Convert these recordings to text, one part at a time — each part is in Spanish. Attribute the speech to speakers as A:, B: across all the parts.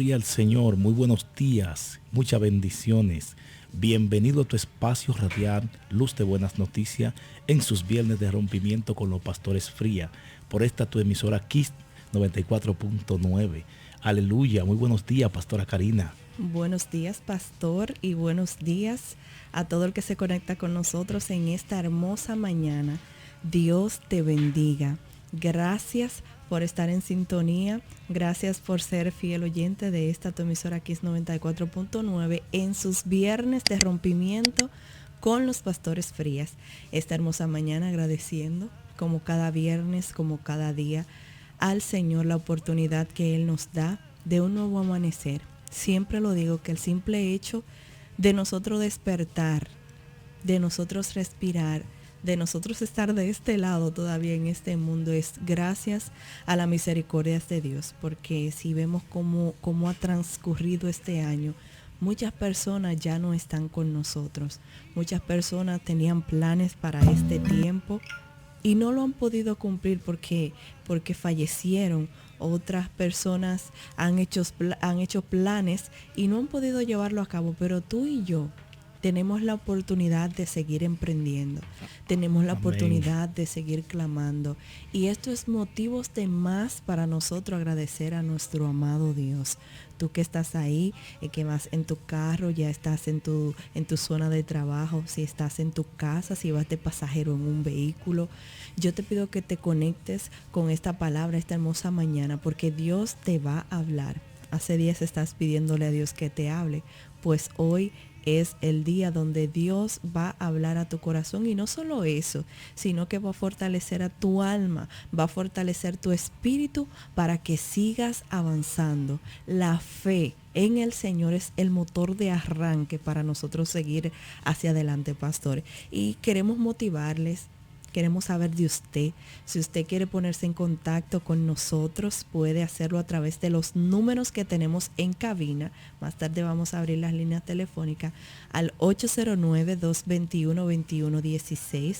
A: Gloria al Señor, muy buenos días, muchas bendiciones. Bienvenido a tu espacio radial, Luz de Buenas Noticias, en sus viernes de rompimiento con los pastores Fría, por esta tu emisora KISS 94.9. Aleluya, muy buenos días, Pastora Karina.
B: Buenos días, pastor, y buenos días a todo el que se conecta con nosotros en esta hermosa mañana. Dios te bendiga. Gracias por estar en sintonía. Gracias por ser fiel oyente de esta tu emisora KISS 94.9 en sus viernes de rompimiento con los pastores Frías. Esta hermosa mañana agradeciendo, como cada viernes, como cada día, al Señor la oportunidad que Él nos da de un nuevo amanecer. Siempre lo digo, que el simple hecho de nosotros despertar, de nosotros respirar, de nosotros estar de este lado todavía en este mundo es gracias a la misericordia de Dios, porque si vemos cómo ha transcurrido este año, muchas personas ya no están con nosotros, muchas personas tenían planes para este tiempo y no lo han podido cumplir porque fallecieron. Otras personas han hecho planes y no han podido llevarlo a cabo, pero tú y yo tenemos la oportunidad de seguir emprendiendo, tenemos la oportunidad de seguir clamando, y esto es motivos de más para nosotros agradecer a nuestro amado Dios. Tú que estás ahí, que vas en tu carro, ya estás en tu zona de trabajo, si estás en tu casa, si vas de pasajero en un vehículo, yo te pido que te conectes con esta palabra esta hermosa mañana, porque Dios te va a hablar. Hace días estás pidiéndole a Dios que te hable, pues hoy es el día donde Dios va a hablar a tu corazón, y no solo eso, sino que va a fortalecer a tu alma, va a fortalecer tu espíritu para que sigas avanzando. La fe en el Señor es el motor de arranque para nosotros seguir hacia adelante, pastor. Y queremos motivarles. Queremos saber de usted. Si usted quiere ponerse en contacto con nosotros, puede hacerlo a través de los números que tenemos en cabina. Más tarde vamos a abrir las líneas telefónicas al 809-221-2116,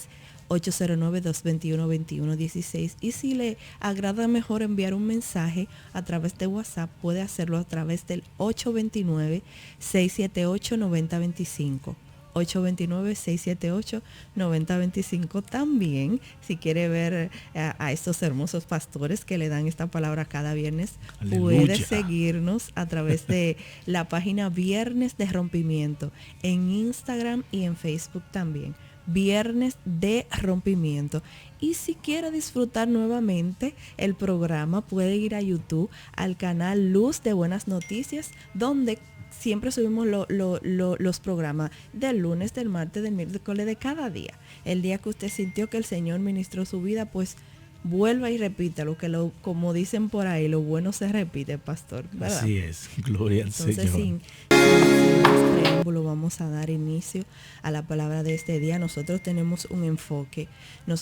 B: 809-221-2116. Y si le agrada mejor enviar un mensaje a través de WhatsApp, puede hacerlo a través del 829-678-9025. 829-678-9025. También, si quiere ver a estos hermosos pastores que le dan esta palabra cada viernes, aleluya, puede seguirnos a través de la página Viernes de Rompimiento en Instagram y en Facebook también. Viernes de Rompimiento. Y si quiere disfrutar nuevamente el programa, puede ir a YouTube, al canal Luz de Buenas Noticias, donde siempre subimos los programas del lunes, del martes, del miércoles, de cada día. El día que usted sintió que el Señor ministró su vida, pues vuelva y repítalo, como dicen por ahí, lo bueno se repite, pastor, ¿verdad?
A: Así es, gloria al Señor.
B: Entonces, sin más preámbulo, vamos a dar inicio a la palabra de este día. Nosotros tenemos un enfoque y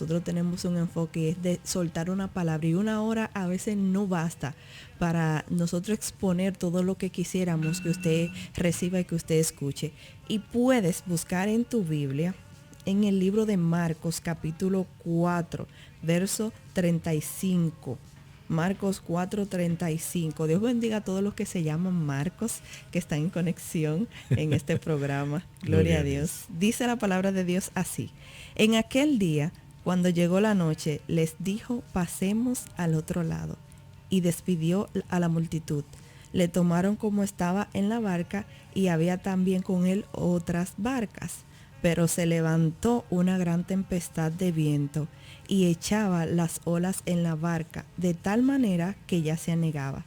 B: es de soltar una palabra, y una hora a veces no basta para nosotros exponer todo lo que quisiéramos que usted reciba y que usted escuche. Y puedes buscar en tu Biblia, en el libro de Marcos, capítulo 4, verso 35. Marcos 4:35. Dios bendiga a todos los que se llaman Marcos, que están en conexión en este programa. Gloria a Dios. Dice la palabra de Dios así: en aquel día, cuando llegó la noche, les dijo: pasemos al otro lado. Y despidió a la multitud. Le tomaron como estaba en la barca, y había también con él otras barcas. Pero se levantó una gran tempestad de viento y echaba las olas en la barca, de tal manera que ya se anegaba.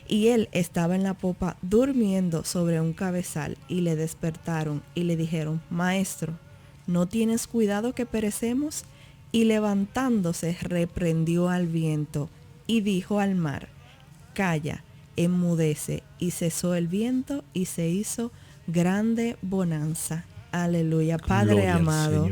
B: Y él estaba en la popa durmiendo sobre un cabezal, y le despertaron y le dijeron: Maestro, ¿no tienes cuidado que perecemos? Y levantándose reprendió al viento y dijo al mar: Calla, enmudece. Y cesó el viento y se hizo grande bonanza. Aleluya. Padre amado,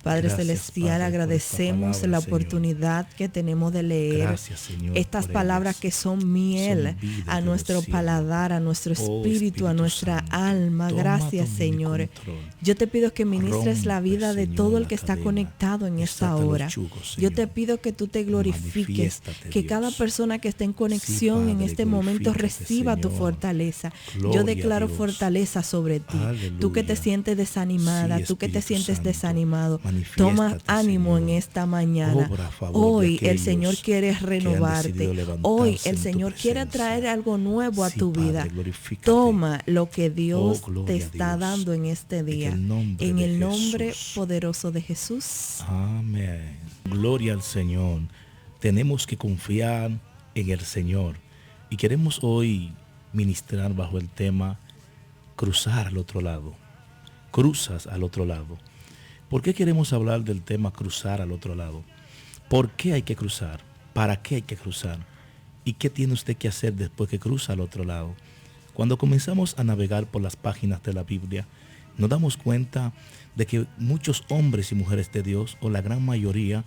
B: Padre
A: Gracias,
B: Celestial,
A: Padre, por esta
B: agradecemos
A: palabra,
B: la
A: Señor.
B: oportunidad que tenemos de leer
A: Gracias, Señor,
B: estas
A: por
B: palabras
A: ellas.
B: que son miel
A: Son vida
B: a
A: de
B: nuestro
A: los cielos.
B: paladar, a nuestro
A: Oh,
B: espíritu, a
A: Espíritu
B: nuestra
A: Santo,
B: alma.
A: toma
B: Gracias,
A: dominio y
B: Señor.
A: control.
B: Yo te pido que ministres la
A: Rompe,
B: vida de
A: Señor,
B: todo el
A: la
B: que está
A: cadena.
B: conectado en esta
A: Desata los
B: hora.
A: yugos,
B: Yo te
A: Señor.
B: pido que tú te glorifiques,
A: Manifiéstate,
B: que
A: Dios.
B: cada persona que esté en
A: Sí,
B: conexión en
A: Padre,
B: este momento
A: glorifícate,
B: reciba tu
A: Señor.
B: fortaleza. Yo
A: Gloria a
B: declaro
A: Dios.
B: fortaleza sobre ti. Tú que te
A: Aleluya.
B: sientes desanimada,
A: Sí,
B: tú que te
A: Espíritu
B: sientes
A: Santo,
B: desanimado, toma
A: manifiéstate,
B: ánimo en
A: Señor.
B: esta mañana.
A: Obra a favor de
B: Hoy el
A: aquellos
B: Señor quiere
A: que han
B: renovarte.
A: decidido levantarse
B: Hoy el
A: en tu
B: Señor quiere
A: presencia.
B: traer algo nuevo a
A: Sí,
B: tu vida.
A: Padre, glorifícate.
B: Toma lo que Dios te
A: gloria a
B: está
A: Dios.
B: dando en este día.
A: el nombre
B: En
A: de
B: el nombre
A: Jesús.
B: poderoso de Jesús.
A: Amén. Gloria al Señor. Tenemos que confiar en el Señor. Y queremos hoy ministrar bajo el tema cruzar al otro lado. Cruzas al otro lado. ¿Por qué queremos hablar del tema cruzar al otro lado? ¿Por qué hay que cruzar? ¿Para qué hay que cruzar? ¿Y qué tiene usted que hacer después que cruza al otro lado? Cuando comenzamos a navegar por las páginas de la Biblia, nos damos cuenta de que muchos hombres y mujeres de Dios, o la gran mayoría,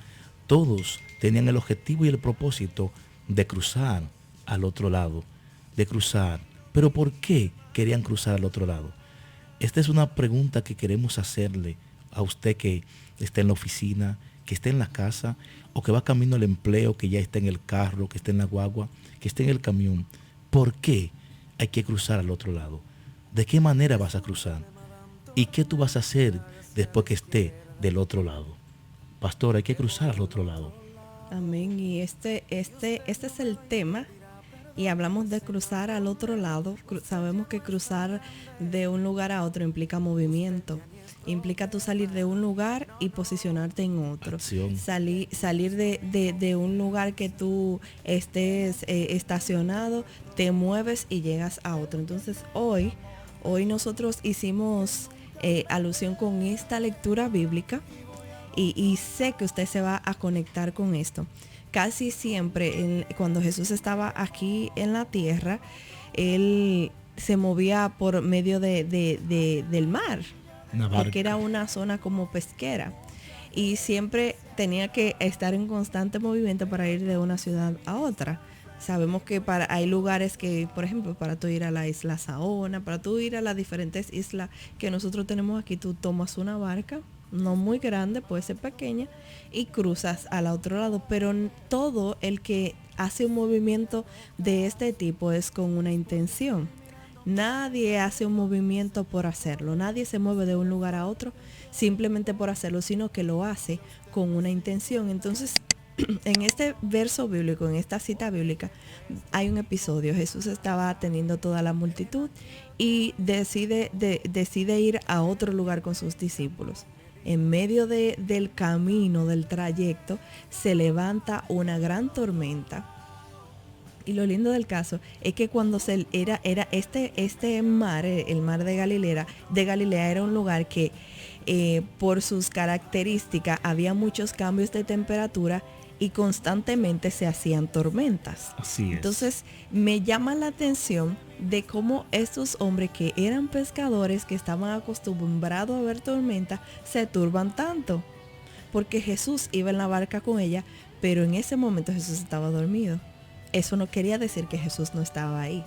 A: todos tenían el objetivo y el propósito de cruzar al otro lado, de cruzar. ¿Pero por qué querían cruzar al otro lado? Esta es una pregunta que queremos hacerle a usted que está en la oficina, que está en la casa, o que va camino al empleo, que ya está en el carro, que está en la guagua, que está en el camión. ¿Por qué hay que cruzar al otro lado? ¿De qué manera vas a cruzar? ¿Y qué tú vas a hacer después que esté del otro lado? Pastor, hay que cruzar al otro lado.
B: Amén. Y este es el tema. Y hablamos de cruzar al otro lado. Sabemos que cruzar de un lugar a otro implica movimiento. Implica tú salir de un lugar y posicionarte en otro.
A: Acción.
B: Salir de un lugar que tú estés estacionado, te mueves y llegas a otro. Entonces hoy nosotros hicimos alusión con esta lectura bíblica y sé que usted se va a conectar con esto. Casi siempre cuando Jesús estaba aquí en la tierra, Él se movía por medio del mar, porque era una zona como pesquera. Y siempre tenía que estar en constante movimiento para ir de una ciudad a otra. Sabemos que hay lugares que, por ejemplo, para tú ir a la isla Saona, para tú ir a las diferentes islas que nosotros tenemos aquí, tú tomas una barca, no muy grande, puede ser pequeña, y cruzas al otro lado. Pero todo el que hace un movimiento de este tipo es con una intención. Nadie hace un movimiento por hacerlo. Nadie se mueve de un lugar a otro simplemente por hacerlo, sino que lo hace con una intención. Entonces, en este verso bíblico, en esta cita bíblica, hay un episodio. Jesús estaba atendiendo toda la multitud y decide ir a otro lugar con sus discípulos. En medio del camino, del trayecto, se levanta una gran tormenta. Y lo lindo del caso es que cuando era este mar, el mar de Galilea era un lugar que por sus características había muchos cambios de temperatura y constantemente se hacían tormentas.
A: Así es.
B: Entonces me llama la atención de cómo estos hombres que eran pescadores, que estaban acostumbrados a ver tormentas, se turban tanto. Porque Jesús iba en la barca con ella, pero en ese momento Jesús estaba dormido. Eso no quería decir que Jesús no estaba ahí.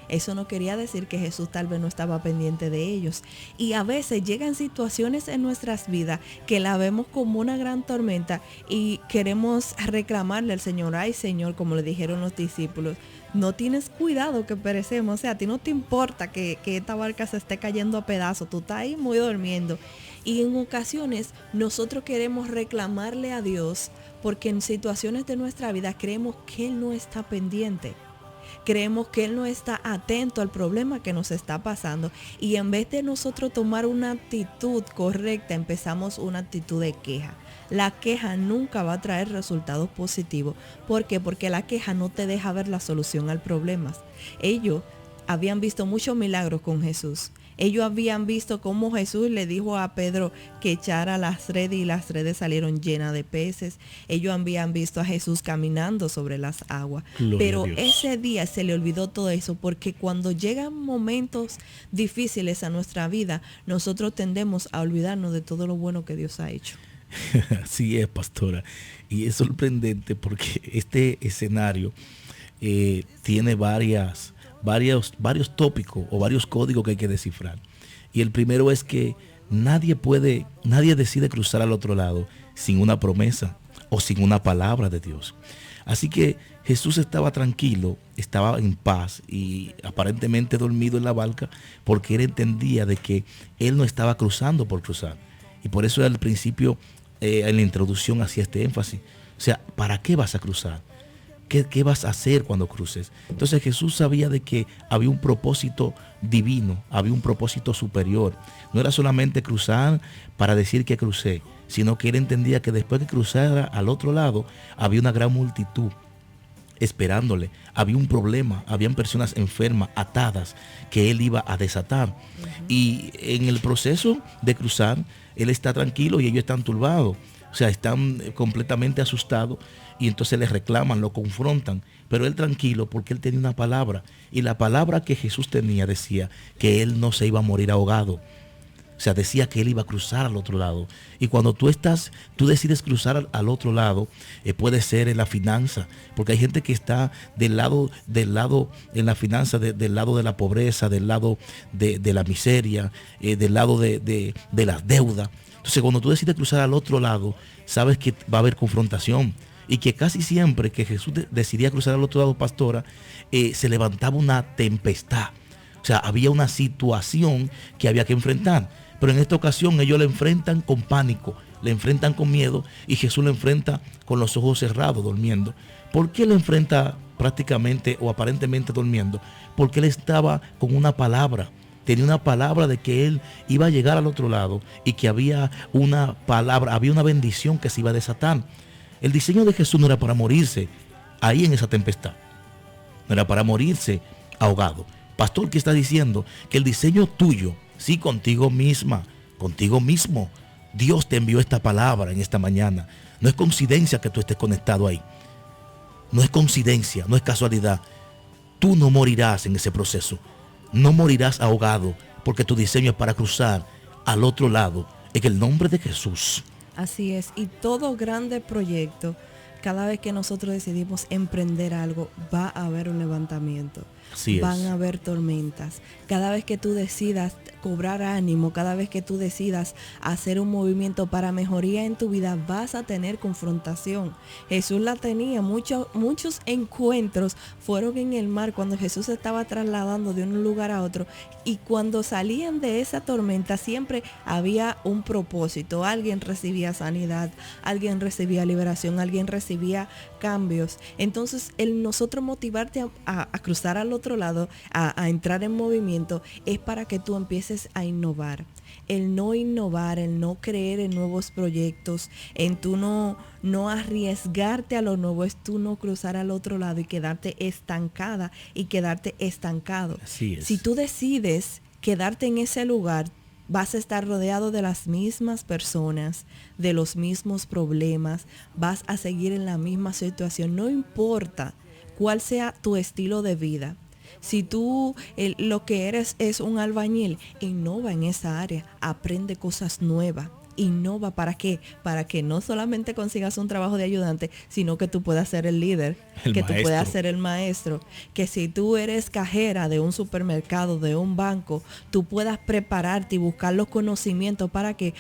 B: Eso no quería decir que Jesús tal vez no estaba pendiente de ellos. Y a veces llegan situaciones en nuestras vidas que la vemos como una gran tormenta y queremos reclamarle al Señor. Ay, Señor, como le dijeron los discípulos, no tienes cuidado que perecemos. O sea, a ti no te importa que esta barca se esté cayendo a pedazos. Tú estás ahí muy durmiendo. Y en ocasiones nosotros queremos reclamarle a Dios porque en situaciones de nuestra vida creemos que Él no está pendiente. Creemos que Él no está atento al problema que nos está pasando. Y en vez de nosotros tomar una actitud correcta, empezamos una actitud de queja. La queja nunca va a traer resultados positivos. ¿Por qué? Porque la queja no te deja ver la solución al problema. Ellos habían visto muchos milagros con Jesús. Ellos habían visto cómo Jesús le dijo a Pedro que echara las redes y las redes salieron llenas de peces. Ellos habían visto a Jesús caminando sobre las aguas.
A: Gloria
B: Pero
A: a Dios.
B: ese día se le olvidó todo eso porque cuando llegan momentos difíciles a nuestra vida, nosotros tendemos a olvidarnos de todo lo bueno que Dios ha hecho.
A: Así es, pastora. Y es sorprendente porque este escenario tiene varios tópicos o varios códigos que hay que descifrar. Y el primero es que nadie decide cruzar al otro lado sin una promesa o sin una palabra de Dios. Así que Jesús estaba tranquilo, estaba en paz y aparentemente dormido en la barca porque él entendía de que él no estaba cruzando por cruzar. Y por eso al principio, en la introducción, hacía este énfasis. O sea, ¿para qué vas a cruzar? ¿Qué vas a hacer cuando cruces? Entonces Jesús sabía de que había un propósito divino, había un propósito superior. No era solamente cruzar para decir que crucé, sino que él entendía que después que cruzara al otro lado, había una gran multitud esperándole. Había un problema, habían personas enfermas, atadas, que él iba a desatar. Y en el proceso de cruzar, él está tranquilo y ellos están turbados. O sea, están completamente asustados y entonces les reclaman, lo confrontan. Pero él tranquilo porque él tenía una palabra. Y la palabra que Jesús tenía decía que él no se iba a morir ahogado. O sea, decía que él iba a cruzar al otro lado. Y cuando tú decides cruzar al otro lado, puede ser en la finanza, porque hay gente que está del lado en la finanza, del lado de la pobreza, del lado de la miseria, del lado de las deudas. Entonces, cuando tú decides cruzar al otro lado, sabes que va a haber confrontación. Y que casi siempre que Jesús decidía cruzar al otro lado, pastora, se levantaba una tempestad. O sea, había una situación que había que enfrentar. Pero en esta ocasión ellos le enfrentan con pánico, le enfrentan con miedo y Jesús le enfrenta con los ojos cerrados, durmiendo. ¿Por qué le enfrenta prácticamente o aparentemente durmiendo? Porque él estaba con una palabra. Tenía una palabra de que él iba a llegar al otro lado y que había una palabra, había una bendición que se iba a desatar. El diseño de Jesús no era para morirse ahí en esa tempestad. No era para morirse ahogado. Pastor, ¿qué está diciendo? Que el diseño tuyo, sí, contigo misma, contigo mismo, Dios te envió esta palabra en esta mañana. No es coincidencia que tú estés conectado ahí. No es coincidencia, no es casualidad. Tú no morirás en ese proceso. No morirás ahogado porque tu diseño es para cruzar al otro lado en el nombre de Jesús.
B: Así es, y todo grande proyecto, cada vez que nosotros decidimos emprender algo, va a haber un levantamiento. Van a haber tormentas. Cada vez que tú decidas cobrar ánimo, cada vez que tú decidas hacer un movimiento para mejoría en tu vida, vas a tener confrontación. Jesús la tenía, muchos encuentros fueron en el mar cuando Jesús se estaba trasladando de un lugar a otro, y cuando salían de esa tormenta siempre había un propósito. Alguien recibía sanidad, alguien recibía liberación, alguien recibía cambios. Entonces nosotros motivarte a cruzar al otro lado, a entrar en movimiento, es para que tú empieces a innovar. El no innovar, el no creer en nuevos proyectos, en tú no arriesgarte a lo nuevo, es tú no cruzar al otro lado y quedarte estancada y quedarte estancado.
A: Así es.
B: Si tú decides quedarte en ese lugar, vas a estar rodeado de las mismas personas, de los mismos problemas, vas a seguir en la misma situación, no importa cuál sea tu estilo de vida. Si tú lo que eres es un albañil, innova en esa área, aprende cosas nuevas. Innova, ¿para qué? Para que no solamente consigas un trabajo de ayudante, sino que tú puedas ser el líder, tú puedas ser el maestro. Que si tú eres cajera de un supermercado, de un banco, tú puedas prepararte y buscar los conocimientos para que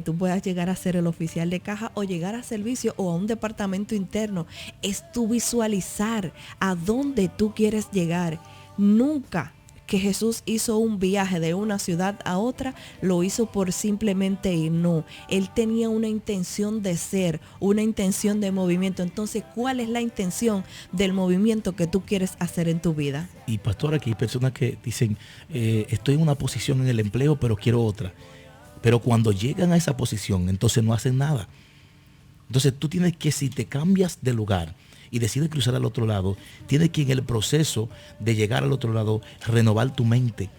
B: tú puedas llegar a ser el oficial de caja o llegar a servicio o a un departamento interno. Es tú visualizar a dónde tú quieres llegar. Nunca que Jesús hizo un viaje de una ciudad a otra, lo hizo por simplemente ir. No, él tenía una intención de ser, una intención de movimiento. Entonces, ¿cuál es la intención del movimiento que tú quieres hacer en tu vida?
A: Y pastor, aquí hay personas que dicen, estoy en una posición en el empleo, pero quiero otra. Pero cuando llegan a esa posición, entonces no hacen nada. Entonces tú tienes que, si te cambias de lugar y decides cruzar al otro lado, tienes que en el proceso de llegar al otro lado renovar tu mente,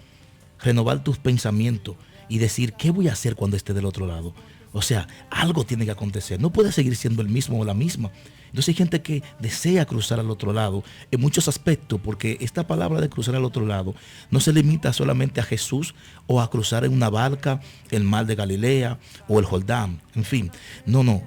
A: renovar tus pensamientos y decir, ¿qué voy a hacer cuando esté del otro lado? O sea, algo tiene que acontecer. No puedes seguir siendo el mismo o la misma. Entonces hay gente que desea cruzar al otro lado en muchos aspectos, porque esta palabra de cruzar al otro lado no se limita solamente a Jesús o a cruzar en una barca el mar de Galilea o el Jordán, en fin. No,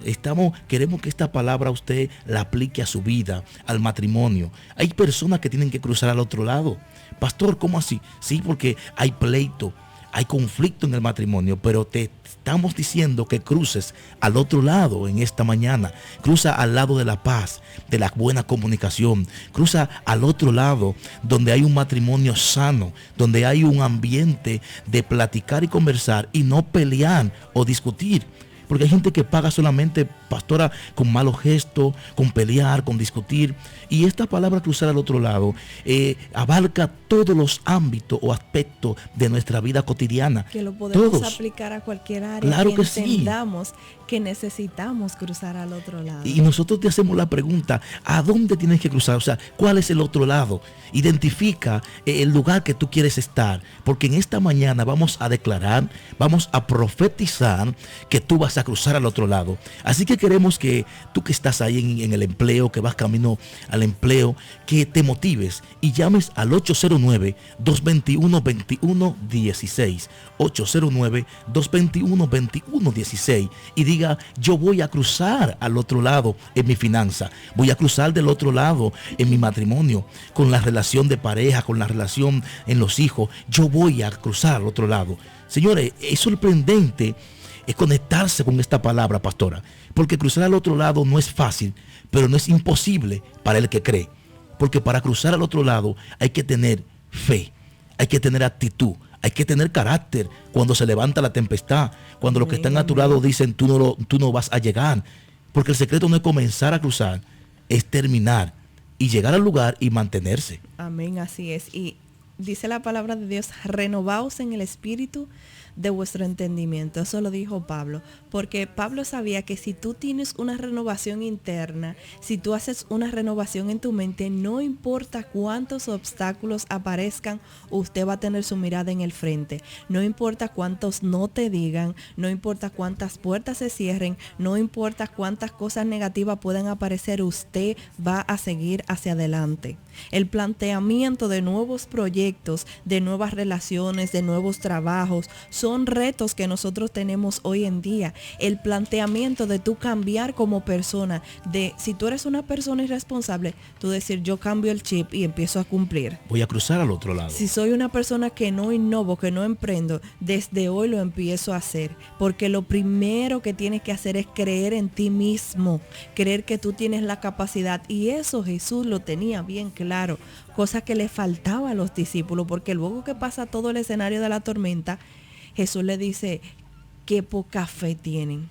A: queremos que esta palabra usted la aplique a su vida, al matrimonio. Hay personas que tienen que cruzar al otro lado. Pastor, ¿cómo así? Sí, porque hay pleito, hay conflicto en el matrimonio, pero te estamos diciendo que cruces al otro lado en esta mañana. Cruza al lado de la paz, de la buena comunicación. Cruza al otro lado donde hay un matrimonio sano, donde hay un ambiente de platicar y conversar y no pelear o discutir. Porque hay gente que paga solamente, pastora, con malos gestos, con pelear, con discutir. Y esta palabra cruzar al otro lado abarca todos los ámbitos o aspectos de nuestra vida cotidiana.
B: Que lo podemos
A: todos
B: aplicar a cualquier área.
A: Claro que
B: entendamos que necesitamos cruzar al otro lado.
A: Y nosotros te hacemos la pregunta, ¿a dónde tienes que cruzar? O sea, ¿cuál es el otro lado? Identifica el lugar que tú quieres estar. Porque en esta mañana vamos a declarar, vamos a profetizar que tú vas a cruzar al otro lado. Así que queremos que tú que estás ahí en el empleo, que vas camino al empleo, que te motives y llames al 809-221-2116. 809-221-2116 y diga, yo voy a cruzar al otro lado en mi finanza, voy a cruzar del otro lado en mi matrimonio, con la relación de pareja, con la relación en los hijos, yo voy a cruzar al otro lado. Señores, es sorprendente es conectarse con esta palabra, pastora, porque cruzar al otro lado no es fácil, pero no es imposible para el que cree, porque para cruzar al otro lado hay que tener fe, hay que tener actitud, hay que tener carácter cuando se levanta la tempestad, cuando los que están a tu lado dicen tú no vas a llegar, porque el secreto no es comenzar a cruzar, es terminar y llegar al lugar y mantenerse.
B: Amén, así es. Y dice la palabra de Dios, renovaos en el espíritu de vuestro entendimiento. Eso lo dijo Pablo, porque Pablo sabía que si tú tienes una renovación interna, si tú haces una renovación en tu mente, no importa cuántos obstáculos aparezcan, usted va a tener su mirada en el frente. No importa cuántos no te digan, no importa cuántas puertas se cierren, no importa cuántas cosas negativas puedan aparecer, usted va a seguir hacia adelante. El planteamiento de nuevos proyectos, de nuevas relaciones, de nuevos trabajos, son retos que nosotros tenemos hoy en día. El planteamiento de tú cambiar como persona, de si tú eres una persona irresponsable, tú decir yo cambio el chip y empiezo a cumplir.
A: Voy a cruzar al otro lado.
B: Si soy una persona que no innovo, que no emprendo, desde hoy lo empiezo a hacer. Porque lo primero que tienes que hacer es creer en ti mismo, creer que tú tienes la capacidad. Y eso Jesús lo tenía bien claro, cosa que le faltaba a los discípulos, porque luego que pasa todo el escenario de la tormenta, Jesús le dice, qué poca fe tienen.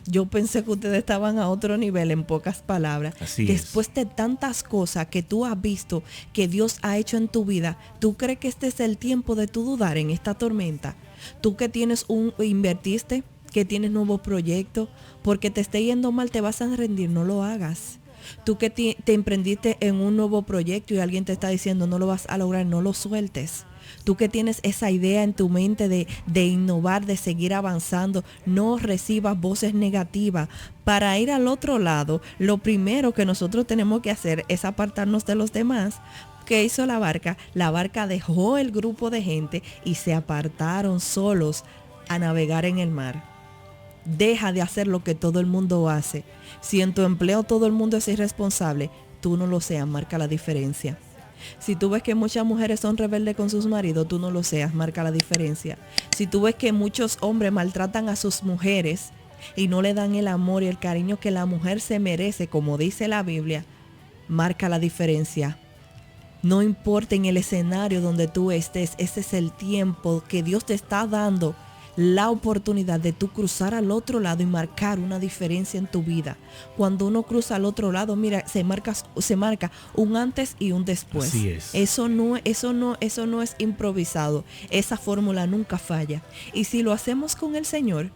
B: Yo pensé que ustedes estaban a otro nivel, en pocas palabras.
A: Así
B: Después de tantas cosas que tú has visto que Dios ha hecho en tu vida, ¿tú crees que este es el tiempo de tú dudar en esta tormenta? Tú que invertiste, que tienes nuevos proyectos, porque te esté yendo mal, te vas a rendir, no lo hagas. Tú que te emprendiste en un nuevo proyecto y alguien te está diciendo no lo vas a lograr, no lo sueltes. Tú que tienes esa idea en tu mente de innovar, de seguir avanzando, no recibas voces negativas. Para ir al otro lado, lo primero que nosotros tenemos que hacer es apartarnos de los demás. ¿Qué hizo la barca? La barca dejó el grupo de gente y se apartaron solos a navegar en el mar. Deja de hacer lo que todo el mundo hace. Si en tu empleo todo el mundo es irresponsable, tú no lo seas, marca la diferencia. Si tú ves que muchas mujeres son rebeldes con sus maridos, tú no lo seas, marca la diferencia. Si tú ves que muchos hombres maltratan a sus mujeres y no le dan el amor y el cariño que la mujer se merece, como dice la Biblia, marca la diferencia. No importa en el escenario donde tú estés, ese es el tiempo que Dios te está dando, la oportunidad de tú cruzar al otro lado y marcar una diferencia en tu vida. Cuando uno cruza al otro lado, mira, se marca un antes y un después.
A: Así es.
B: Eso no es improvisado. Esa fórmula nunca falla. Y si lo hacemos con el Señor,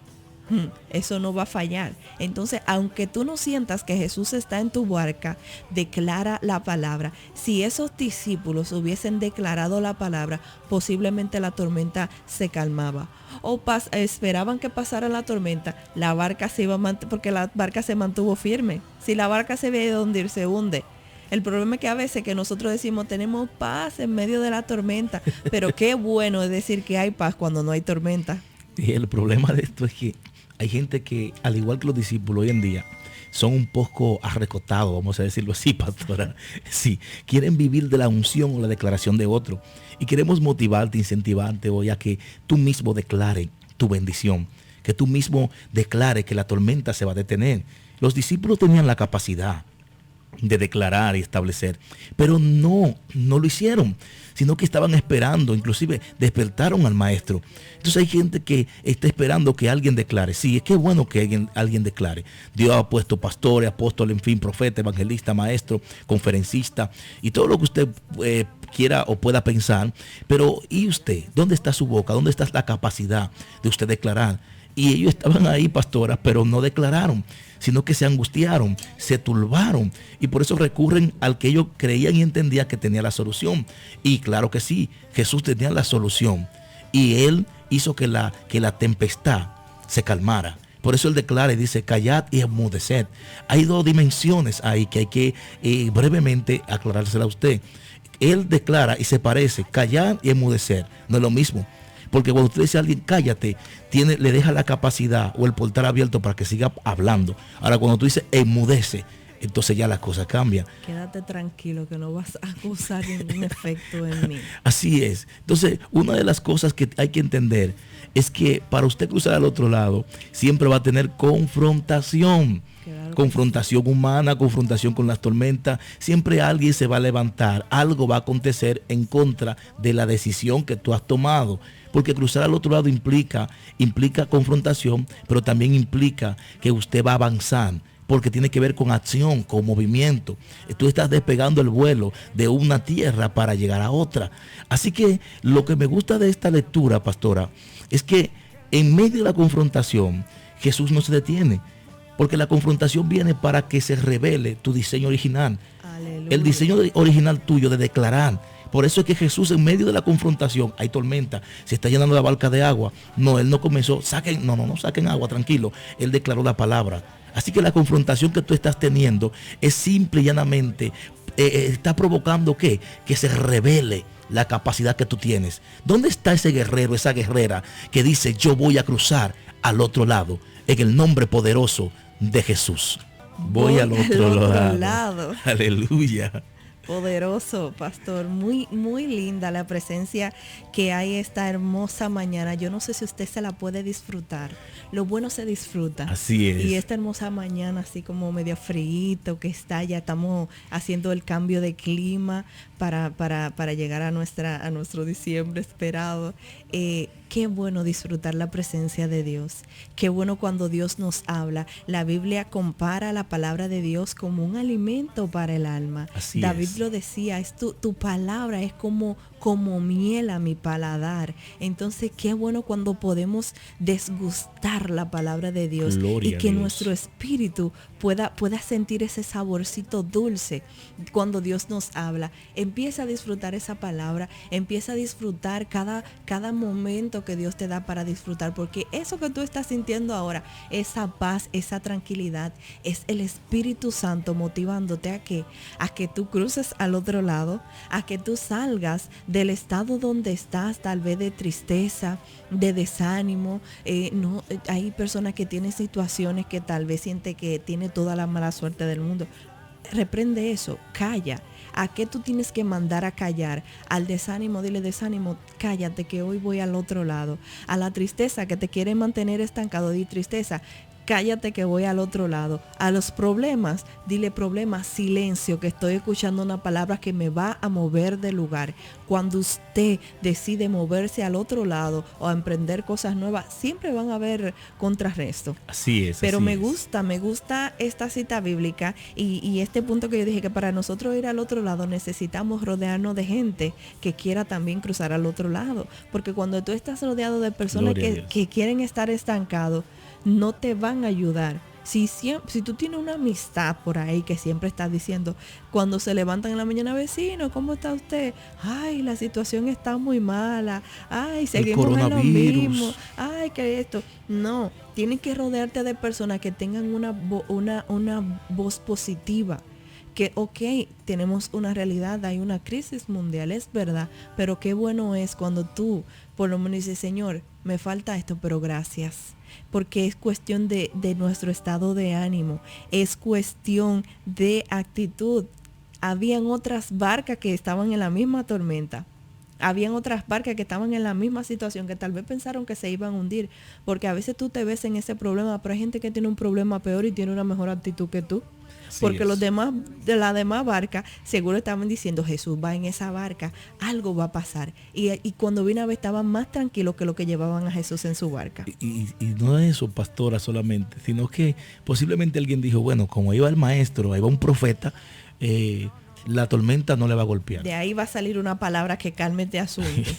B: Eso no va a fallar. Entonces, aunque tú no sientas que Jesús está en tu barca, declara la palabra. Si esos discípulos hubiesen declarado la palabra, posiblemente la tormenta se calmaba. O esperaban que pasara la tormenta, la barca se iba a porque la barca se mantuvo firme. Si la barca se ve donde ir, se hunde. El problema es que a veces que nosotros decimos tenemos paz en medio de la tormenta, pero qué bueno es decir que hay paz cuando no hay tormenta.
A: Y el problema de esto es que hay gente que, al igual que los discípulos hoy en día, son un poco arrecotados, vamos a decirlo así, pastora. Sí, quieren vivir de la unción o la declaración de otro. Y queremos motivarte, incentivarte hoy a que tú mismo declare tu bendición, que tú mismo declare que la tormenta se va a detener. Los discípulos tenían la capacidad de declarar y establecer, pero no lo hicieron, sino que estaban esperando, inclusive despertaron al maestro. Entonces hay gente que está esperando que alguien declare. Sí, es que bueno que alguien declare. Dios ha puesto pastores, apóstoles, en fin, profeta, evangelista, maestro, conferencista y todo lo que usted quiera o pueda pensar. Pero ¿y usted? ¿Dónde está su boca? ¿Dónde está la capacidad de usted declarar? Y ellos estaban ahí, pastoras, pero no declararon, sino que se angustiaron, se turbaron. Y por eso recurren al que ellos creían y entendían que tenía la solución. Y claro que sí, Jesús tenía la solución. Y Él hizo que la tempestad se calmara. Por eso Él declara y dice, callad y enmudeced. Hay dos dimensiones ahí que hay que brevemente aclarársela a usted. Él declara y se parece, callar y enmudecer. No es lo mismo. Porque cuando usted dice a alguien cállate, le deja la capacidad o el portal abierto para que siga hablando. Ahora cuando tú dices enmudece, entonces ya la cosa cambia.
B: Quédate tranquilo que no vas a causar ningún efecto en mí.
A: Así es. Entonces, una de las cosas que hay que entender es que para usted cruzar al otro lado, siempre va a tener confrontación. Claro, confrontación humana, confrontación con las tormentas. Siempre alguien se va a levantar, algo va a acontecer en contra de la decisión que tú has tomado. Porque cruzar al otro lado implica confrontación, pero también implica que usted va a avanzar, porque tiene que ver con acción, con movimiento. Tú estás despegando el vuelo de una tierra para llegar a otra. Así que lo que me gusta de esta lectura, pastora, es que en medio de la confrontación, Jesús no se detiene, porque la confrontación viene para que se revele tu diseño original. Aleluya. El diseño original tuyo de declarar. Por eso es que Jesús en medio de la confrontación, hay tormenta, se está llenando la barca de agua. No, Él no comenzó, no saquen agua, tranquilo. Él declaró la palabra. Así que la confrontación que tú estás teniendo es simple y llanamente, está provocando que se revele la capacidad que tú tienes. ¿Dónde está ese guerrero, esa guerrera que dice yo voy a cruzar al otro lado en el nombre poderoso de Jesús? Voy al otro lado. Aleluya.
B: Poderoso, pastor. Muy, muy linda la presencia que hay esta hermosa mañana. Yo no sé si usted se la puede disfrutar. Lo bueno se disfruta.
A: Así es.
B: Y esta hermosa mañana, así como medio frío que está, ya estamos haciendo el cambio de clima para llegar a nuestro diciembre esperado. Qué bueno disfrutar la presencia de Dios. Qué bueno cuando Dios nos habla. La Biblia compara la palabra de Dios como un alimento para el alma.
A: Así
B: David
A: es.
B: lo decía, tu palabra es como miel a mi paladar. Entonces, qué bueno cuando podemos desgustar la palabra de Dios.
A: Gloria
B: y que
A: a Dios.
B: Nuestro espíritu pueda sentir ese saborcito dulce cuando Dios nos habla. Empieza a disfrutar esa palabra, empieza a disfrutar cada momento que Dios te da para disfrutar, porque eso que tú estás sintiendo ahora, esa paz, esa tranquilidad, es el Espíritu Santo motivándote a que tú cruces al otro lado, a que tú salgas del estado donde estás, tal vez de tristeza, de desánimo. Hay personas que tienen situaciones que tal vez siente que tiene toda la mala suerte del mundo. Reprende eso, calla. ¿A qué tú tienes que mandar a callar? Al desánimo, dile desánimo, cállate que hoy voy al otro lado. A la tristeza que te quiere mantener estancado, di tristeza, cállate que voy al otro lado. A los problemas, dile problema, silencio, que estoy escuchando una palabra que me va a mover del lugar. Cuando usted decide moverse al otro lado o a emprender cosas nuevas, siempre van a haber contrarrestos.
A: Así es.
B: Pero
A: así
B: me
A: es.
B: gusta esta cita bíblica y este punto que yo dije, que para nosotros ir al otro lado necesitamos rodearnos de gente que quiera también cruzar al otro lado. Porque cuando tú estás rodeado de personas que quieren estar estancados, no te van a ayudar. Si tú tienes una amistad por ahí que siempre está diciendo, cuando se levantan en la mañana, vecino, ¿cómo está usted? Ay, la situación está muy mala. Ay, seguimos en lo mismo. Ay, que esto. No, tienes que rodearte de personas que tengan una voz positiva. Que, ok, tenemos una realidad, hay una crisis mundial, es verdad, pero qué bueno es cuando tú, por lo menos dices, Señor, me falta esto, pero gracias. Porque es cuestión de nuestro estado de ánimo, es cuestión de actitud. Habían otras barcas que estaban en la misma tormenta. Habían otras barcas que estaban en la misma situación, que tal vez pensaron que se iban a hundir. Porque a veces tú te ves en ese problema, pero hay gente que tiene un problema peor y tiene una mejor actitud que tú. Porque los demás, de la demás barca, seguro estaban diciendo, Jesús va en esa barca, algo va a pasar. Y cuando vino a ver, estaban más tranquilos que lo que llevaban a Jesús en su barca.
A: Y no es eso, pastora, solamente, sino que posiblemente alguien dijo, bueno, como iba el maestro, ahí va un profeta, la tormenta no le va a golpear.
B: De ahí va a salir una palabra que calme este asunto.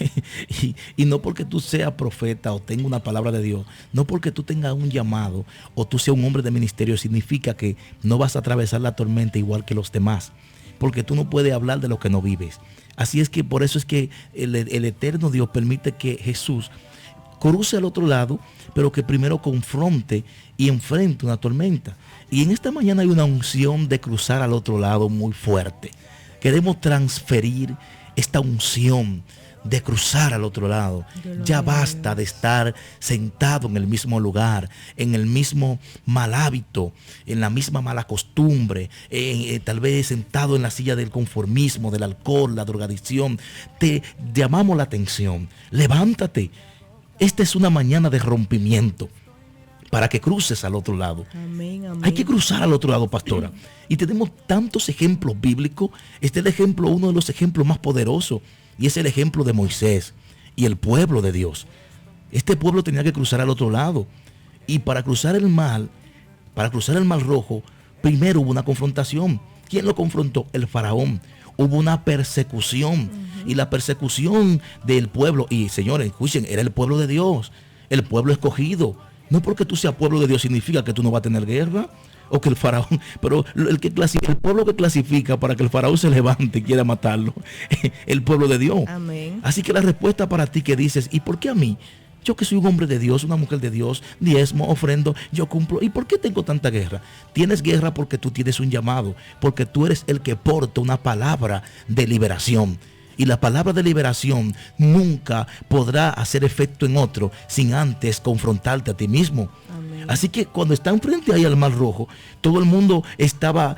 A: y no porque tú seas profeta o tengas una palabra de Dios, no porque tú tengas un llamado o tú seas un hombre de ministerio, significa que no vas a atravesar la tormenta igual que los demás. Porque tú no puedes hablar de lo que no vives. Así es que por eso es que el eterno Dios permite que Jesús cruce al otro lado, pero que primero confronte y enfrente una tormenta. Y en esta mañana hay una unción de cruzar al otro lado muy fuerte. Queremos transferir esta unción de cruzar al otro lado. Ya basta de estar sentado en el mismo lugar, en el mismo mal hábito, en la misma mala costumbre, tal vez sentado en la silla del conformismo, del alcohol, la drogadicción. Te llamamos la atención. Levántate. Esta es una mañana de rompimiento para que cruces al otro lado.
B: Amén, amén.
A: Hay que cruzar al otro lado, pastora. Y tenemos tantos ejemplos bíblicos. Este es el ejemplo, uno de los ejemplos más poderosos. Y es el ejemplo de Moisés y el pueblo de Dios. Este pueblo tenía que cruzar al otro lado. Y para cruzar el mar Rojo, primero hubo una confrontación. ¿Quién lo confrontó? El faraón. Hubo una persecución. Y la persecución del pueblo, y señores, escuchen, era el pueblo de Dios, el pueblo escogido. No porque tú seas pueblo de Dios significa que tú no vas a tener guerra, o que el faraón, pero el pueblo que clasifica para que el faraón se levante y quiera matarlo, el pueblo de Dios.
B: Amén.
A: Así que la respuesta para ti que dices, ¿y por qué a mí? Yo que soy un hombre de Dios, una mujer de Dios, diezmo, ofrendo, yo cumplo. ¿Y por qué tengo tanta guerra? Tienes guerra porque tú tienes un llamado, porque tú eres el que porta una palabra de liberación. Y la palabra de liberación nunca podrá hacer efecto en otro sin antes confrontarte a ti mismo.
B: Amén.
A: Así que cuando están frente ahí al Mar Rojo, todo el mundo estaba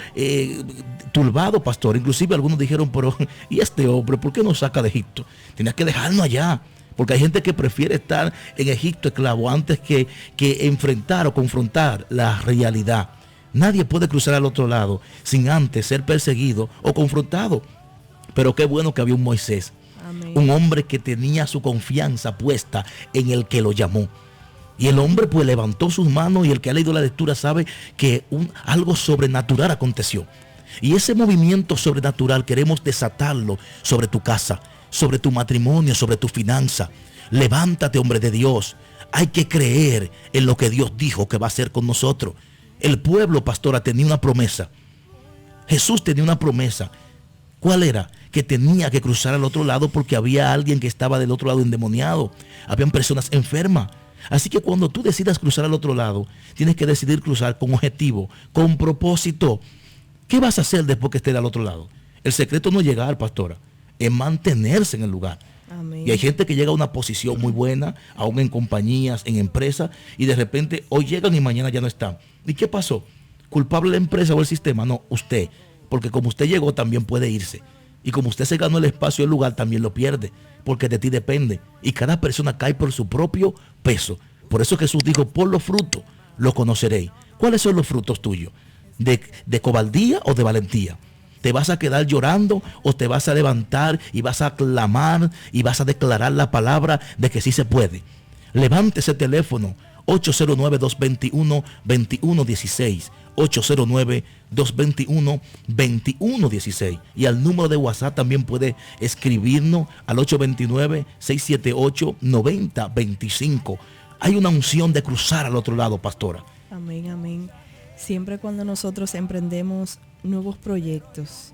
A: turbado, pastor. Inclusive algunos dijeron, pero ¿y este hombre por qué nos saca de Egipto? Tienes que dejarnos allá. Porque hay gente que prefiere estar en Egipto esclavo antes que enfrentar o confrontar la realidad. Nadie puede cruzar al otro lado sin antes ser perseguido o confrontado. Pero qué bueno que había un Moisés. Amén. Un hombre que tenía su confianza puesta en el que lo llamó. Y el hombre pues levantó sus manos, y el que ha leído la lectura sabe que algo sobrenatural aconteció. Y ese movimiento sobrenatural queremos desatarlo sobre tu casa, sobre tu matrimonio, sobre tu finanza. Levántate, hombre de Dios. Hay que creer en lo que Dios dijo que va a hacer con nosotros. El pueblo, pastora, tenía una promesa. Jesús tenía una promesa. ¿Cuál era? Que tenía que cruzar al otro lado porque había alguien que estaba del otro lado endemoniado. Habían personas enfermas. Así que cuando tú decidas cruzar al otro lado, tienes que decidir cruzar con objetivo, con propósito. ¿Qué vas a hacer después que estés al otro lado? El secreto no es llegar, pastora, es mantenerse en el lugar. Amén. Y hay gente que llega a una posición muy buena, aún en compañías, en empresas, y de repente hoy llegan y mañana ya no están. ¿Y qué pasó? ¿Culpable la empresa o el sistema? No, usted. Porque como usted llegó, también puede irse. Y como usted se ganó el espacio y el lugar, también lo pierde. Porque de ti depende. Y cada persona cae por su propio peso. Por eso Jesús dijo, por los frutos lo conoceréis. ¿Cuáles son los frutos tuyos? ¿De cobardía o de valentía? ¿Te vas a quedar llorando o te vas a levantar y vas a clamar y vas a declarar la palabra de que sí se puede? Levante ese teléfono, 809-221-2116. 809-221-2116. Y al número de WhatsApp también puede escribirnos al 829-678-9025. Hay una unción de cruzar al otro lado, pastora.
B: Amén, amén. Siempre cuando nosotros emprendemos nuevos proyectos,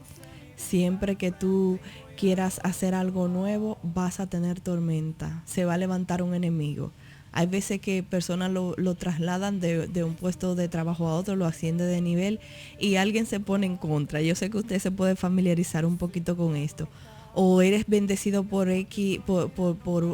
B: siempre que tú quieras hacer algo nuevo, vas a tener tormenta. Se va a levantar un enemigo. Hay veces que personas lo trasladan de un puesto de trabajo a otro, lo asciende de nivel y alguien se pone en contra. Yo sé que usted se puede familiarizar un poquito con esto. O eres bendecido por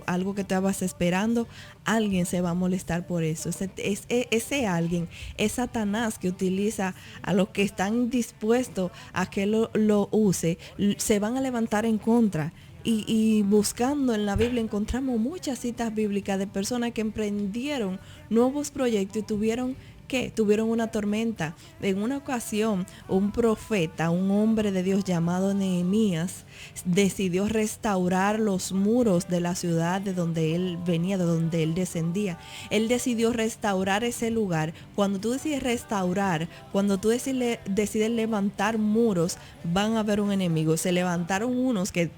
B: algo que estabas esperando, alguien se va a molestar por eso. Ese alguien es Satanás, que utiliza a los que están dispuestos a que lo use, se van a levantar en contra. Y buscando en la Biblia encontramos muchas citas bíblicas de personas que emprendieron nuevos proyectos y tuvieron una tormenta. En una ocasión, un profeta, un hombre de Dios llamado Nehemías, decidió restaurar los muros de la ciudad de donde él venía, de donde él descendía. Él decidió restaurar ese lugar. Cuando tú decides restaurar, cuando tú decides levantar muros, van a haber un enemigo. Se levantaron unos que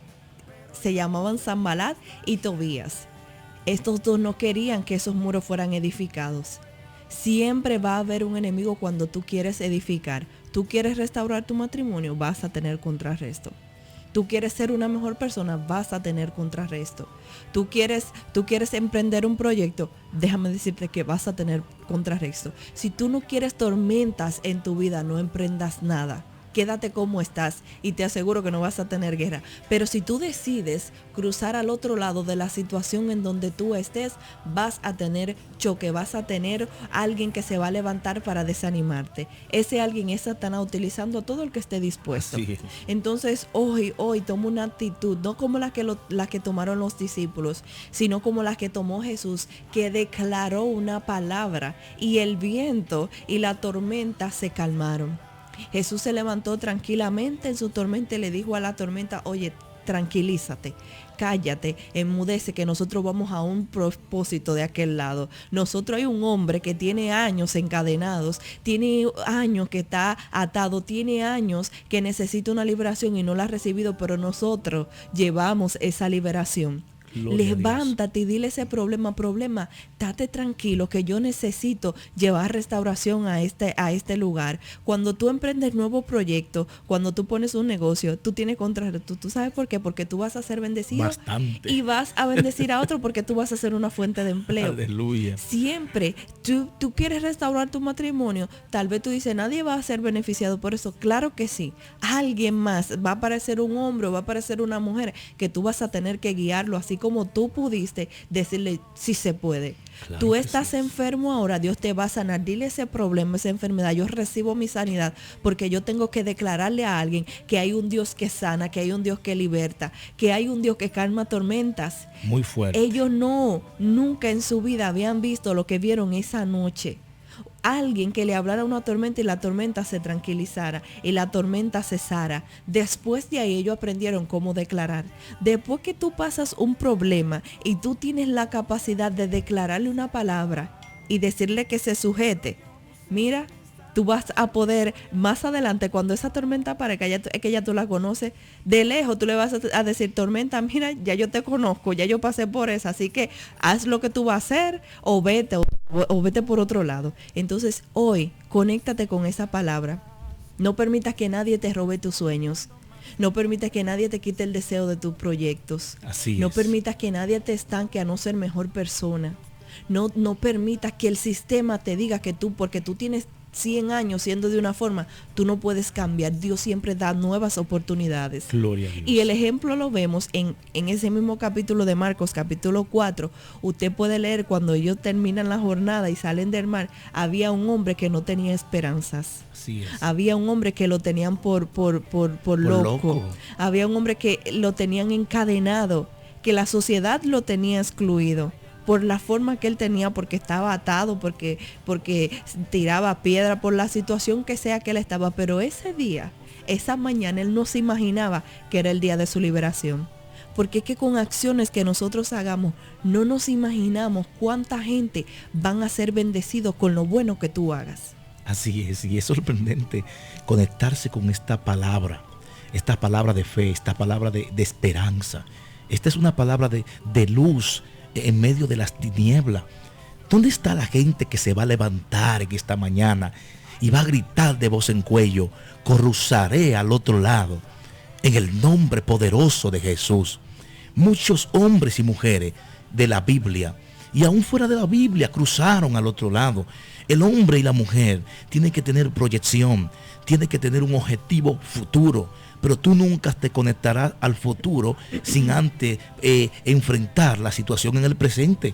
B: se llamaban Sanbalat y Tobías. Estos dos no querían que esos muros fueran edificados. Siempre va a haber un enemigo cuando tú quieres edificar. Tú quieres restaurar tu matrimonio, vas a tener contrarresto. Tú quieres ser una mejor persona, vas a tener contrarresto. Tú quieres emprender un proyecto, déjame decirte que vas a tener contrarresto. Si tú no quieres tormentas en tu vida, no emprendas nada. Quédate como estás y te aseguro que no vas a tener guerra. Pero si tú decides cruzar al otro lado de la situación en donde tú estés, vas a tener choque, vas a tener alguien que se va a levantar para desanimarte. Ese alguien es Satanás utilizando a todo el que esté dispuesto.
A: Así es.
B: Entonces hoy toma una actitud, no como la que tomaron los discípulos, sino como la que tomó Jesús, que declaró una palabra y el viento y la tormenta se calmaron. Jesús se levantó tranquilamente en su tormenta y le dijo a la tormenta, oye, tranquilízate, cállate, enmudece, que nosotros vamos a un propósito de aquel lado. Nosotros hay un hombre que tiene años encadenados, tiene años que está atado, tiene años que necesita una liberación y no la ha recibido, pero nosotros llevamos esa liberación. Levántate y dile ese problema, date tranquilo que yo necesito llevar restauración a este lugar. Cuando tú emprendes nuevos proyectos, cuando tú pones un negocio, tú tienes contrato. ¿Tú sabes por qué? Porque tú vas a ser bendecido.
A: Bastante.
B: Y vas a bendecir a otro porque tú vas a ser una fuente de empleo.
A: Aleluya. Siempre
B: tú quieres restaurar tu matrimonio. Tal vez tú dices, nadie va a ser beneficiado por eso. Claro que sí. Alguien más, va a aparecer un hombre o va a aparecer una mujer que tú vas a tener que guiarlo, así como tú pudiste decirle si se puede. Claro, tú estás enfermo ahora, Dios te va a sanar. Dile ese problema, esa enfermedad, yo recibo mi sanidad porque yo tengo que declararle a alguien que hay un Dios que sana, que hay un Dios que liberta, que hay un Dios que calma tormentas.
A: Muy fuerte.
B: Ellos nunca en su vida habían visto lo que vieron esa noche. Alguien que le hablara una tormenta y la tormenta se tranquilizara y la tormenta cesara. Después de ahí ellos aprendieron cómo declarar. Después que tú pasas un problema y tú tienes la capacidad de declararle una palabra y decirle que se sujete, mira, tú vas a poder más adelante, cuando esa tormenta aparezca, que ya tú la conoces, de lejos tú le vas a decir, tormenta, mira, ya yo te conozco, ya yo pasé por esa, así que haz lo que tú vas a hacer o vete por otro lado. Entonces hoy, conéctate con esa palabra. No permitas que nadie te robe tus sueños. No permitas que nadie te quite el deseo de tus proyectos.
A: Así
B: no
A: es.
B: permitas que nadie te estanque a no ser mejor persona. No permitas que el sistema te diga que tú, porque tú tienes 100 años siendo de una forma, tú no puedes cambiar. Dios siempre da nuevas oportunidades.
A: Gloria a Dios.
B: Y el ejemplo lo vemos en ese mismo capítulo de Marcos, capítulo 4. Usted puede leer cuando ellos terminan la jornada y salen del mar. Había un hombre que no tenía esperanzas.
A: Así es.
B: Había un hombre que lo tenían por loco. Había un hombre que lo tenían encadenado, que la sociedad lo tenía excluido por la forma que él tenía, porque estaba atado, porque tiraba piedra, por la situación que sea que él estaba. Pero ese día, esa mañana, él no se imaginaba que era el día de su liberación. Porque es que con acciones que nosotros hagamos, no nos imaginamos cuánta gente van a ser bendecidos con lo bueno que tú hagas.
A: Así es, y es sorprendente conectarse con esta palabra de fe, esta palabra de esperanza. Esta es una palabra de luz en medio de las tinieblas. ¿Dónde está la gente que se va a levantar en esta mañana y va a gritar de voz en cuello, cruzaré al otro lado, en el nombre poderoso de Jesús? Muchos hombres y mujeres de la Biblia, y aún fuera de la Biblia, cruzaron al otro lado. El hombre y la mujer tienen que tener proyección, tienen que tener un objetivo futuro, pero tú nunca te conectarás al futuro sin antes enfrentar la situación en el presente.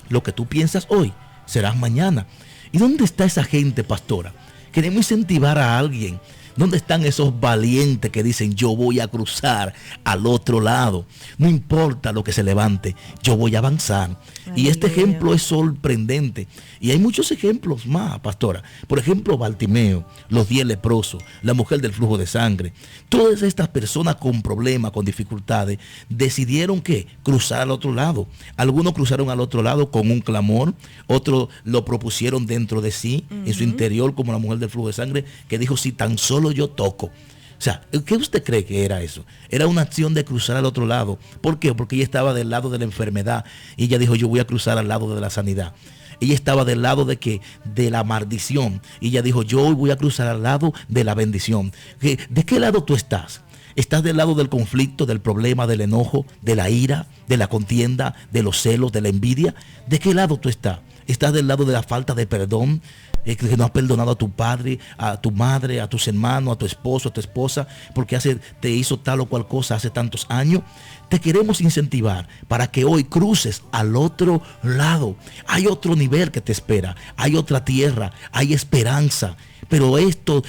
A: Lo que tú piensas hoy, serás mañana. ¿Y dónde está esa gente, pastora? Queremos incentivar a alguien. ¿Dónde están esos valientes que dicen, yo voy a cruzar al otro lado? No importa lo que se levante, yo voy a avanzar. Y este ejemplo es sorprendente. Y hay muchos ejemplos más, pastora. Por ejemplo, Bartimeo, los 10 leprosos, la mujer del flujo de sangre. Todas estas personas con problemas, con dificultades, decidieron que cruzar al otro lado. Algunos cruzaron al otro lado con un clamor, otros lo propusieron dentro de sí, en su interior, como la mujer del flujo de sangre, que dijo, si tan solo yo toco. O sea, ¿qué usted cree que era eso? Era una acción de cruzar al otro lado. ¿Por qué? Porque ella estaba del lado de la enfermedad y ella dijo, yo voy a cruzar al lado de la sanidad. Ella estaba del lado de la maldición y ella dijo, yo voy a cruzar al lado de la bendición. ¿De qué lado tú estás? ¿Estás del lado del conflicto, del problema, del enojo, de la ira, de la contienda, de los celos, de la envidia? ¿De qué lado tú estás? ¿Estás del lado de la falta de perdón? Que no has perdonado a tu padre, a tu madre, a tus hermanos, a tu esposo, a tu esposa, porque te hizo tal o cual cosa hace tantos años. Te queremos incentivar para que hoy cruces al otro lado. Hay otro nivel que te espera, hay otra tierra, hay esperanza. Pero esto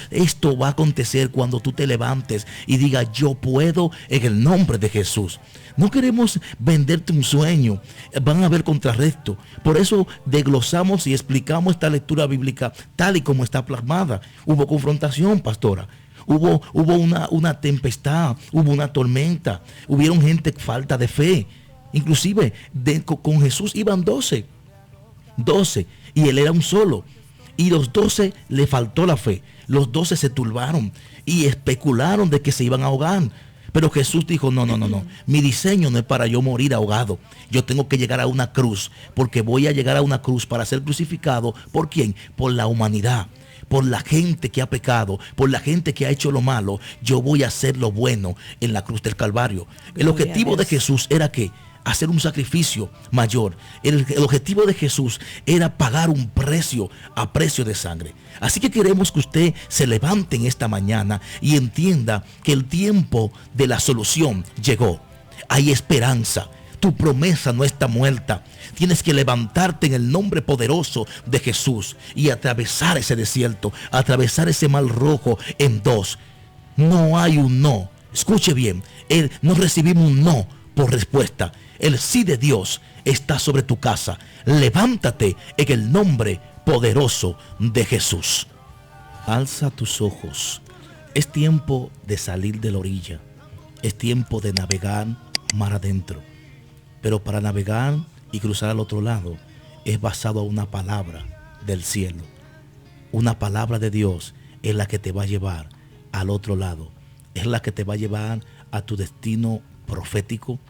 A: va a acontecer cuando tú te levantes y digas, yo puedo en el nombre de Jesús. No queremos venderte un sueño, van a haber contrarrestos. Por eso desglosamos y explicamos esta lectura bíblica tal y como está plasmada. Hubo confrontación, pastora. Hubo una tempestad, hubo una tormenta, hubieron gente falta de fe. Inclusive con Jesús iban 12 y él era un solo. Y los 12 le faltó la fe. Los 12 se turbaron y especularon de que se iban a ahogar. Pero Jesús dijo, no. Mi diseño no es para yo morir ahogado. Yo tengo que llegar a una cruz, porque voy a llegar a una cruz para ser crucificado. ¿Por quién? Por la humanidad. Por la gente que ha pecado, por la gente que ha hecho lo malo. Yo voy a hacer lo bueno en la cruz del Calvario. El objetivo de Jesús era que hacer un sacrificio mayor. El objetivo de Jesús era pagar un precio a precio de sangre. Así que queremos que usted se levante en esta mañana y entienda que el tiempo de la solución llegó. Hay esperanza. Tu promesa no está muerta. Tienes que levantarte en el nombre poderoso de Jesús y atravesar ese desierto, atravesar ese mar rojo en dos. No hay un no. Escuche bien, no recibimos un no por respuesta. El sí de Dios está sobre tu casa. Levántate en el nombre poderoso de Jesús. Alza tus ojos. Es tiempo de salir de la orilla. Es tiempo de navegar mar adentro. Pero para navegar y cruzar al otro lado es basado a una palabra del cielo. Una palabra de Dios es la que te va a llevar al otro lado. Es la que te va a llevar a tu destino profético.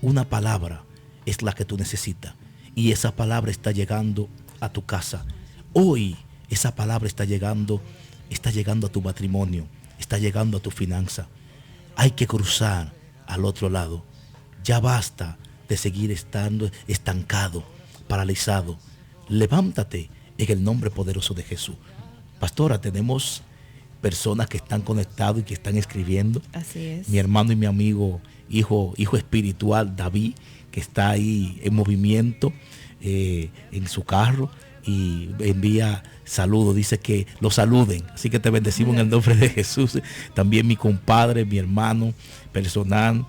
A: Una palabra es la que tú necesitas. Y esa palabra está llegando a tu casa. Hoy esa palabra está llegando a tu matrimonio. Está llegando a tu finanza. Hay que cruzar al otro lado. Ya basta de seguir estando estancado, paralizado. Levántate en el nombre poderoso de Jesús. Pastora, tenemos personas que están conectados y que están escribiendo.
B: Así es.
A: Mi hermano y mi amigo, hijo espiritual, David, que está ahí en movimiento en su carro y envía saludos, dice que lo saluden. Así que te bendecimos en el nombre de Jesús. También mi compadre, mi hermano personal,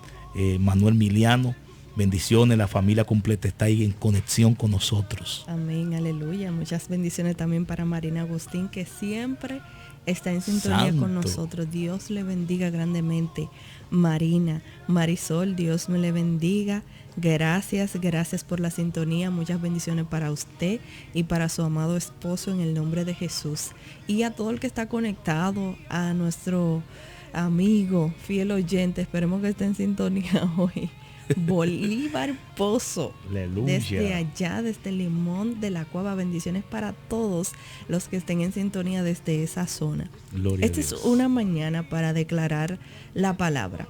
A: Manuel Miliano. Bendiciones, la familia completa está ahí en conexión con nosotros.
B: Amén, aleluya. Muchas bendiciones también para Marina Agustín, que siempre está en sintonía con nosotros. Dios le bendiga grandemente. Marina, Marisol, Dios me le bendiga. Gracias por la sintonía. Muchas bendiciones para usted y para su amado esposo en el nombre de Jesús. Y a todo el que está conectado, a nuestro amigo, fiel oyente, esperemos que esté en sintonía hoy. Bolívar Pozo.
A: Aleluya.
B: Desde allá, desde Limón de la Cuava. Bendiciones para todos los que estén en sintonía desde esa zona.
A: Gloria
B: Esta
A: a
B: es
A: Dios.
B: una mañana para declarar la palabra.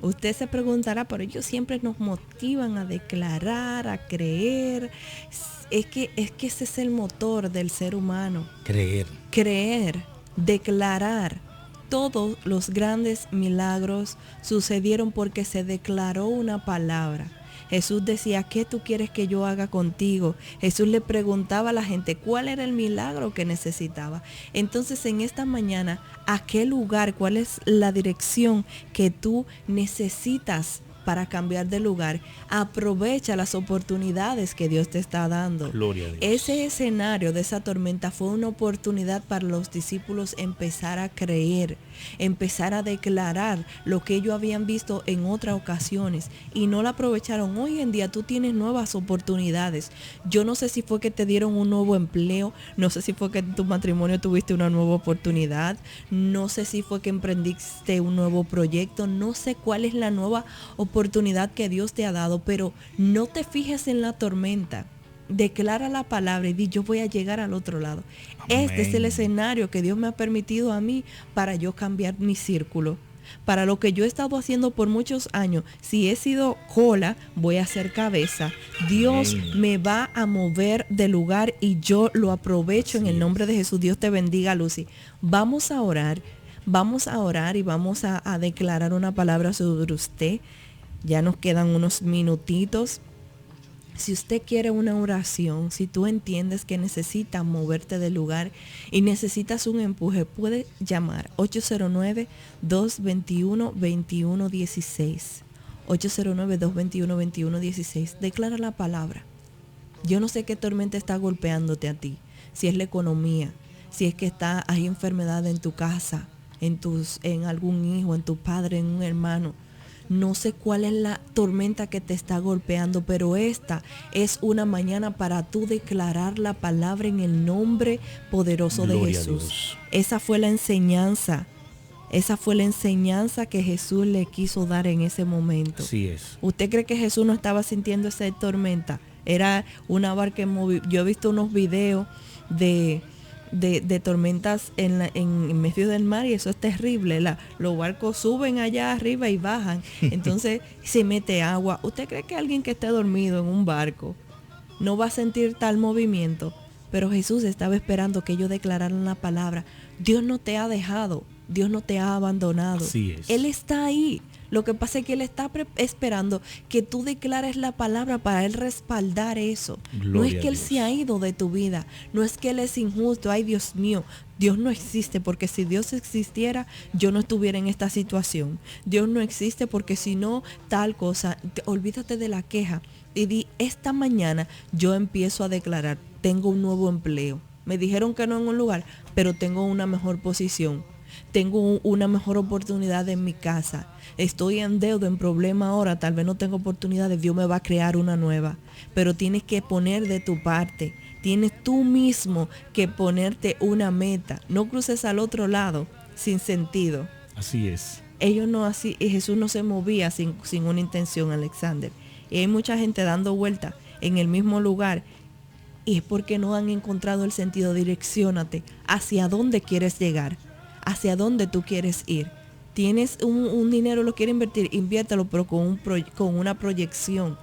B: Usted se preguntará, pero ellos siempre nos motivan a declarar, a creer. Es que ese es el motor del ser humano. Creer, declarar. Todos los grandes milagros sucedieron porque se declaró una palabra. Jesús decía, ¿qué tú quieres que yo haga contigo? Jesús le preguntaba a la gente cuál era el milagro que necesitaba. Entonces en esta mañana, ¿a qué lugar, cuál es la dirección que tú necesitas para cambiar de lugar? Aprovecha las oportunidades que Dios te está dando.
A: Gloria a Dios.
B: Ese escenario de esa tormenta fue una oportunidad para los discípulos empezar a creer, empezar a declarar lo que ellos habían visto en otras ocasiones y no la aprovecharon. Hoy en día tú tienes nuevas oportunidades. Yo no sé si fue que te dieron un nuevo empleo, no sé si fue que en tu matrimonio tuviste una nueva oportunidad, no sé si fue que emprendiste un nuevo proyecto, no sé cuál es la nueva oportunidad que Dios te ha dado, pero no te fijes en la tormenta. Declara la palabra y di, yo voy a llegar al otro lado.
A: Amén.
B: Este es el escenario que Dios me ha permitido a mí para yo cambiar mi círculo. Para lo que yo he estado haciendo por muchos años, si he sido cola, voy a ser cabeza. Dios me va a mover de lugar y yo lo aprovecho en el nombre de Jesús. Dios te bendiga, Lucy. Vamos a orar y vamos a declarar una palabra sobre usted. Ya nos quedan unos minutitos. Si usted quiere una oración, si tú entiendes que necesitas moverte del lugar y necesitas un empuje, puede llamar 809-221-2116. 809-221-2116. Declara la palabra. Yo no sé qué tormenta está golpeándote a ti. Si es la economía, si es que hay enfermedad en tu casa, en algún hijo, en tu padre, en un hermano. No sé cuál es la tormenta que te está golpeando, pero esta es una mañana para tú declarar la palabra en el nombre poderoso de Jesús. Esa fue la enseñanza que Jesús le quiso dar en ese momento.
A: Así es.
B: ¿Usted cree que Jesús no estaba sintiendo esa tormenta? Era una barca en movimiento. Yo he visto unos videos de tormentas en medio del mar y eso es terrible. Los barcos suben allá arriba y bajan. Entonces se mete agua. ¿Usted cree que alguien que esté dormido en un barco no va a sentir tal movimiento? Pero Jesús estaba esperando que ellos declararan la palabra. Dios no te ha dejado. Dios no te ha abandonado.
A: Así es.
B: Él está ahí. Lo que pasa es que Él está esperando que tú declares la palabra para Él respaldar eso.
A: Gloria
B: no es que
A: a
B: Él
A: Dios.
B: se ha ido de tu vida. No es que Él es injusto. Ay, Dios mío. Dios no existe porque si Dios existiera, yo no estuviera en esta situación. Dios no existe porque si no, tal cosa. Olvídate de la queja. Y di, esta mañana yo empiezo a declarar, tengo un nuevo empleo. Me dijeron que no en un lugar, pero tengo una mejor posición. Tengo una mejor oportunidad en mi casa. Estoy en deuda, en problema ahora. Tal vez no tengo oportunidades. Dios me va a crear una nueva. Pero tienes que poner de tu parte. Tienes tú mismo que ponerte una meta. No cruces al otro lado sin sentido.
A: Así es.
B: Ellos no así. Y Jesús no se movía sin una intención, Alexander. Y hay mucha gente dando vuelta en el mismo lugar. Y es porque no han encontrado el sentido. Direcciónate hacia dónde quieres llegar. Hacia dónde tú quieres ir. Tienes un dinero, lo quieres invertir, inviértelo, pero con una proyección.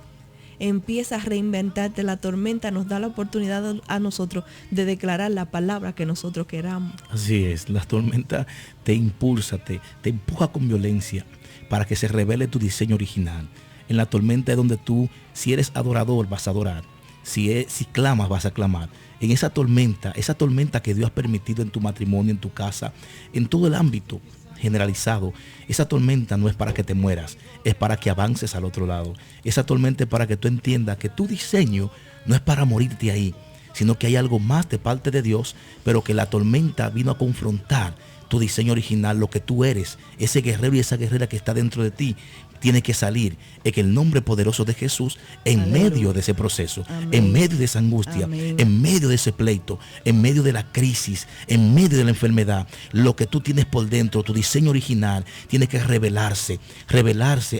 B: Empieza a reinventarte. La tormenta nos da la oportunidad a nosotros de declarar la palabra que nosotros queramos.
A: Así es. La tormenta te impulsa, te empuja con violencia para que se revele tu diseño original. En la tormenta es donde tú, si eres adorador, vas a adorar. Si clamas, vas a clamar. En esa tormenta que Dios ha permitido en tu matrimonio, en tu casa, en todo el ámbito generalizado, esa tormenta no es para que te mueras, es para que avances al otro lado. Esa tormenta es para que tú entiendas que tu diseño no es para morirte ahí, sino que hay algo más de parte de Dios, pero que la tormenta vino a confrontar tu diseño original, lo que tú eres, ese guerrero y esa guerrera que está dentro de ti. tiene que salir en el nombre poderoso de Jesús en
B: Aleluya.
A: medio de ese proceso,
B: Amén.
A: en medio de esa angustia,
B: Amén.
A: en medio de ese pleito, en medio de la crisis, en medio de la enfermedad. Lo que tú tienes por dentro, tu diseño original, tiene que revelarse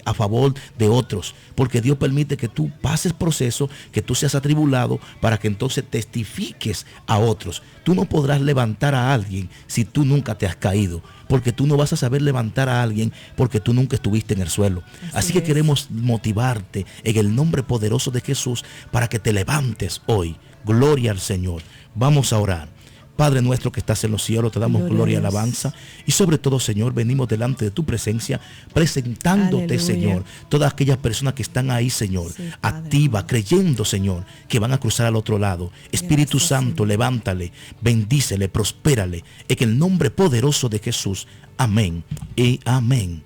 A: a favor de otros, porque Dios permite que tú pases proceso, que tú seas atribulado, para que entonces testifiques a otros. Tú no podrás levantar a alguien si tú nunca te has caído, porque tú no vas a saber levantar a alguien porque tú nunca estuviste en el suelo. Así que queremos motivarte en el nombre poderoso de Jesús para que te levantes hoy. Gloria al Señor. Vamos a orar. Padre nuestro que estás en los cielos, te damos gloria y alabanza. Y sobre todo, Señor, venimos delante de tu presencia, presentándote,
B: Aleluya.
A: Señor, todas aquellas personas que están ahí, Señor,
B: Sí,
A: activas, creyendo, Señor, que van a cruzar al otro lado. Espíritu
B: Gracias,
A: Santo,
B: Señor.
A: levántale, bendícele, prospérale, en el nombre poderoso de Jesús. Amén y amén.